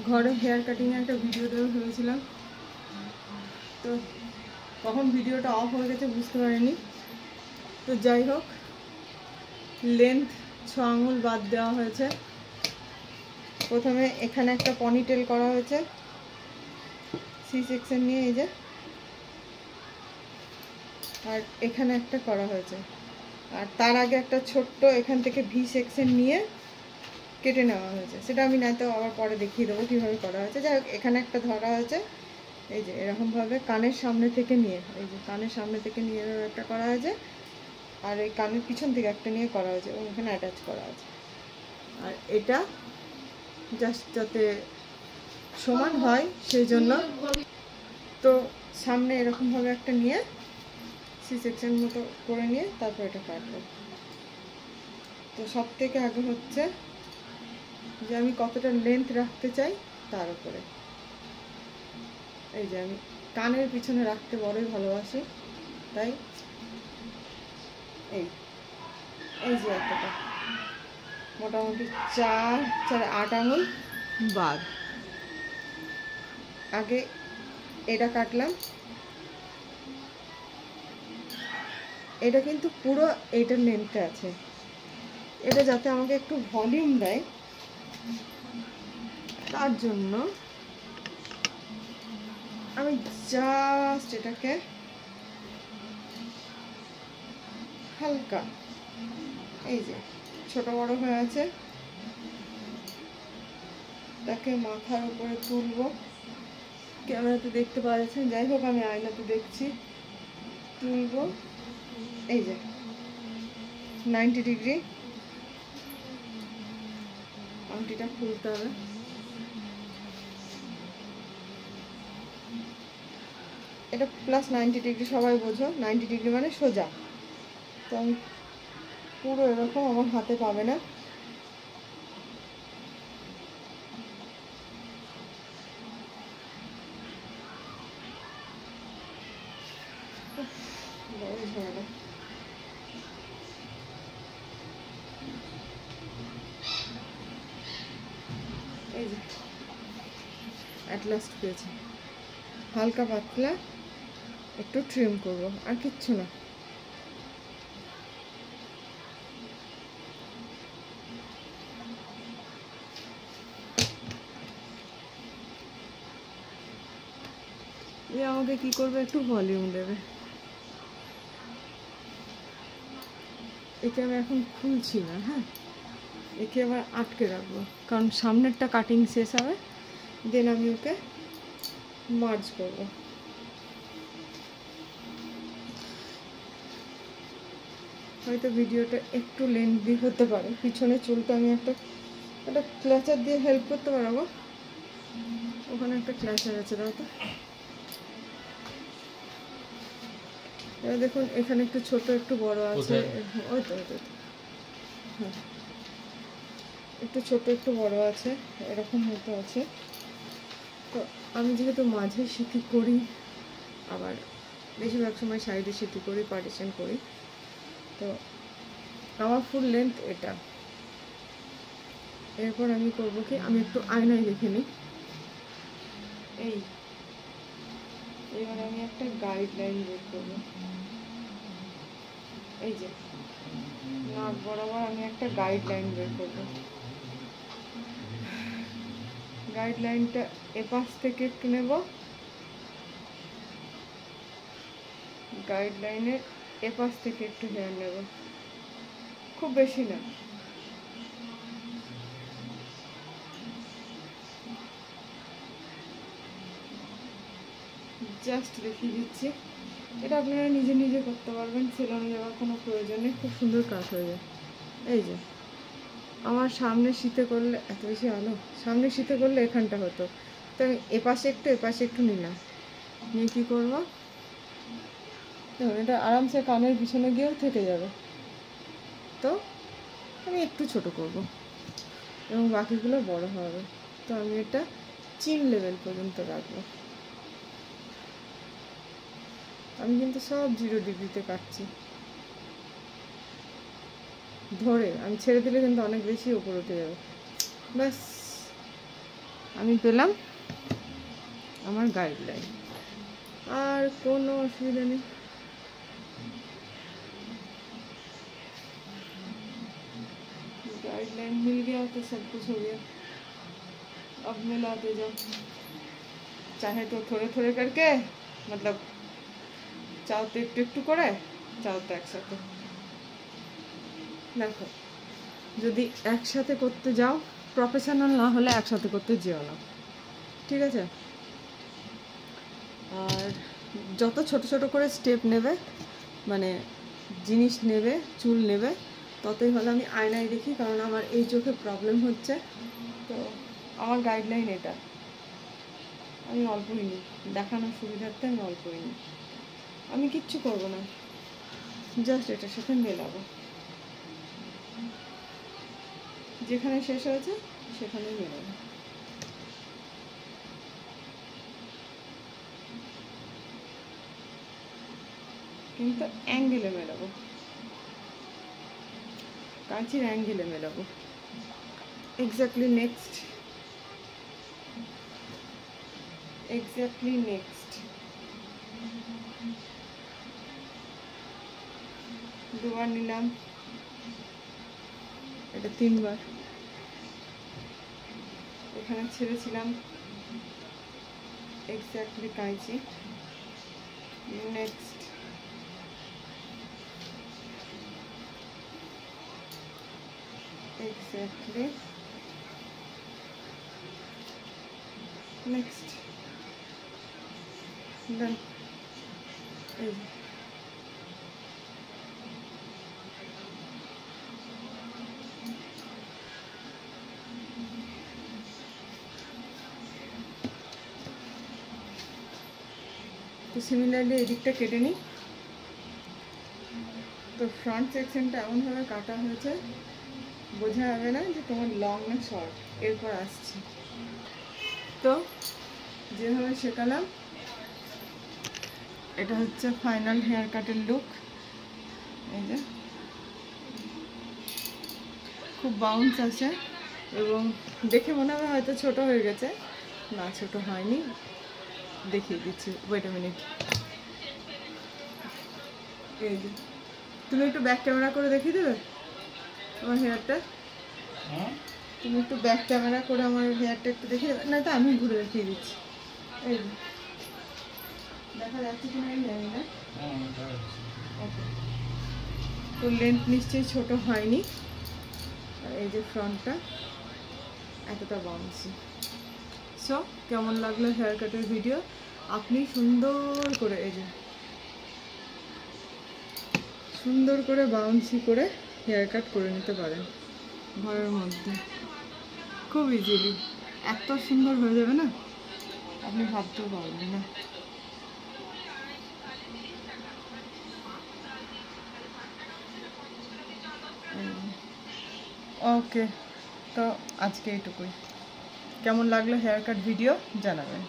ঘরে হেয়ার কাটিংয়ে একটা ভিডিও দেওয়া ভেবেছিলাম, তো কখন ভিডিওটা অফ হয়ে গেছে বুঝতে পারিনি। তো যাই হোক, লেন্থ 6 আঙুল বাদ দেওয়া হয়েছে। প্রথমে এখানে একটা পনিটেল করা হয়েছে সি সেকশন নিয়ে, এই যে, আর এখানে একটা করা হয়েছে, আর তার আগে একটা ছোট্ট এখান থেকে ভি সেকশন নিয়ে কেটে নেওয়া হয়েছে। সেটা আমি নয়তো আবার পরে দেখিয়ে দেবো কীভাবে করা হয়েছে। যাই হোক, এখানে একটা ধরা হয়েছে, এই যে এরকমভাবে কানের সামনে থেকে নিয়ে, এই যে কানের সামনে থেকে নিয়ে একটা করা হয়েছে, আর এই কানের পিছন থেকে একটা নিয়ে করা হয়েছে এবং এখানে অ্যাটাচ করা আছে। আর এটা জাস্ট যাতে সমান হয় সেই জন্য, তো সামনে এরকমভাবে একটা নিয়ে সি সেকশন মতো করে নিয়ে তারপর এটা কাটবো। তো সব থেকে আগে হচ্ছে যে আমি কতটা লেন্থ রাখতে চাই তার উপরে। এই যে আমি কানের পিছনে রাখতে বড়ই ভালোবাসি, তাই এই এই যে এতটা মোটামুটি 4-8 আঙুল বাদ। আগে এটা কাটলাম, এটা কিন্তু পুরো এইটার লেন্থে আছে। এটা যাতে আমাকে একটু ভলিউম দেয় তার জন্য আমি জাস্ট এটাকে হালকা, এই যে ছোট বড় হয়ে আছে, তাকে মাথার উপরে তুলবো। ক্যামেরাতে দেখতে পাওয়া যাচ্ছে, যাই হোক আমি আয়নাতে দেখছি, তুলবো। এই যে 90 ডিগ্রি আংটিটা খুলতে হবে। এটা প্লাস 90 ডিগ্রি, সবাই বোঝো 90 ডিগ্রি মানে সোজা। তো আমি পুরো এরকম আমার হাতে পাবে না, এই যে অ্যাট লাস্ট পেয়েছি। হালকা পাতলা একটু ট্রিম করবো, আর কিচ্ছু না। আমাকে কি করবে, একটু ভলিউম দেবে। একে আমি এখন খুলছি না, হ্যাঁ, একে আবার আটকে রাখবো, কারণ সামনেরটা কাটিং শেষ হবে, দেন আমি ওকে মার্জ করব। হয়তো ভিডিওটা একটু লেন্থি হতে পারে, পিছনে চুলটা আমি একটা ক্লাচার দিয়ে হেল্প করতে পারবো। ওখানে একটা ক্লাচার আছে, দাও তো। এবার দেখুন এখানে একটু ছোট একটু বড় আছে, ওই তো হ্যাঁ, একটু ছোট একটু বড় আছে, এরকম মতো আছে। তো আমি যেহেতু মাঝে সিঁথি করি, আবার বেশিরভাগ সময় সাইডে সিঁথি করি, পার্টিশন করি, তো আমার ফুল লেন্থ এটা। এরপর আমি করবো কি, আমি একটু আয়নায় দেখে নিই। এবার আমি একটা গাইডলাইন বের করবো। এই যে নাক বরাবর আমি একটা গাইডলাইন বের করবো। গাইডলাইনটা এপাশ থেকে একটু নেব, গাইডলাইনের এপাশ থেকে একটু হেয়ার নেব, খুব বেশি না। জাস্ট দেখিয়ে দিচ্ছি, এটা আপনারা নিজে নিজে করতে পারবেন, সেলুনে যাওয়ার কোনো প্রয়োজন নেই, খুব সুন্দর কাজ হয়ে যায়। এই যে আমার সামনে শীতে করলে, এত বেশি আলো, সামনে শীতে করলে এখানটা হতো, তো আমি এপাশে একটু নিলাম, নিয়ে কী করবো, দেখুন এটা আরামসে কানের পিছনে গিয়েও থেকে যাবে। তো আমি একটু ছোট করব এবং বাকিগুলো বড় হবে। তো আমি এটা চিন লেভেল পর্যন্ত রাখবো। আমি কিন্তু সব 0 ডিগ্রিতে কাটছি, ধরে আমি ছেড়ে দিলে কিন্তু অনেক বেশি উপরে উঠে যাবে। ব্যাস আমি পেলাম আমার गाइडलाइन আর কোনো অসুবিধা নেই। गाइडलाइन मिल गया तो सब कुछ हो गया। अब मिलाते जाओ, चाहे तो थोड़े थोड़े करके, मतलब चाहो तो একটু একটু করে, চাও তো একসাথে। দেখো যদি একসাথে করতে যাও, প্রফেশনাল না হলে একসাথে করতে যেও না, ঠিক আছে? আর যত ছোট ছোট করে স্টেপ নেবে, মানে জিনিস নেবে, চুল নেবে, ততই ভালো। আমি আয়নায় দেখি, কারণ আমার এই চোখে প্রবলেম হচ্ছে, তো আমার গাইডলাইন এটা। আমি অল্পই নিই, দেখানোর সুবিধার্থে আমি অল্পই নিই। আমি কিচ্ছু করবো না, জাস্ট এটার সাথে মেলাবো। যেখানে শেষ হয়েছে সেখানে মেলাবো। কিন্তু অ্যাঙ্গেলে মেলাবো, কাঁচির অ্যাঙ্গেলে মেলাবো। Exactly next, exactly next. দুবার নিলাম, এটা 3 বার। এখানে ছেড়েছিলাম এক্স্যাক্টলি কাঁচি। Next, exactly, next, done. তো সিমিলারলি এদিকটা কেটে নিই। তো ফ্রন্ট সেকশনটা এমনভাবে কাটা হয়েছে বোঝা যাবে না যে তোমার লং না শর্ট। এরপর আসছি, তো যেভাবে শেখালাম, এটা হচ্ছে ফাইনাল হেয়ার কাটের লুক। এই যে খুব বাউন্স আছে, এবং দেখে মনে হবে হয়তো ছোট হয়ে গেছে, না ছোট হয়নি। দেখিয়ে দিচ্ছি, ওয়েট আ মিনিট। এই যে তুমি একটু ব্যাক ক্যামেরা করে দেখিয়ে দেবে আমার হেয়ারটা? তুমি একটু ব্যাক ক্যামেরা করে আমার হেয়ারটা একটু দেখিয়ে দেবে? না তো আমি ঘুরে দেখিয়ে দিচ্ছি। এই দেখা যাচ্ছে কি না জানি না। ওকে, তো লেন্থ নিশ্চয়ই ছোট হয়নি। আর এই যে ফ্রন্টটা এতটা বাউন্সি। সো কেমন লাগলো হেয়ার কাটের ভিডিও? আপনি সুন্দর করে, এই যে সুন্দর করে বাউন্সি করে হেয়ার কাট করে নিতে পারেন ঘরের মধ্যে, খুব ইজিলি। এত সুন্দর হয়ে যাবে না, আপনি ভাবতেও পারবেন না। ওকে, তো আজকে এইটুকুই। কেমন লাগলো হেয়ার কাট ভিডিও জানাবেন।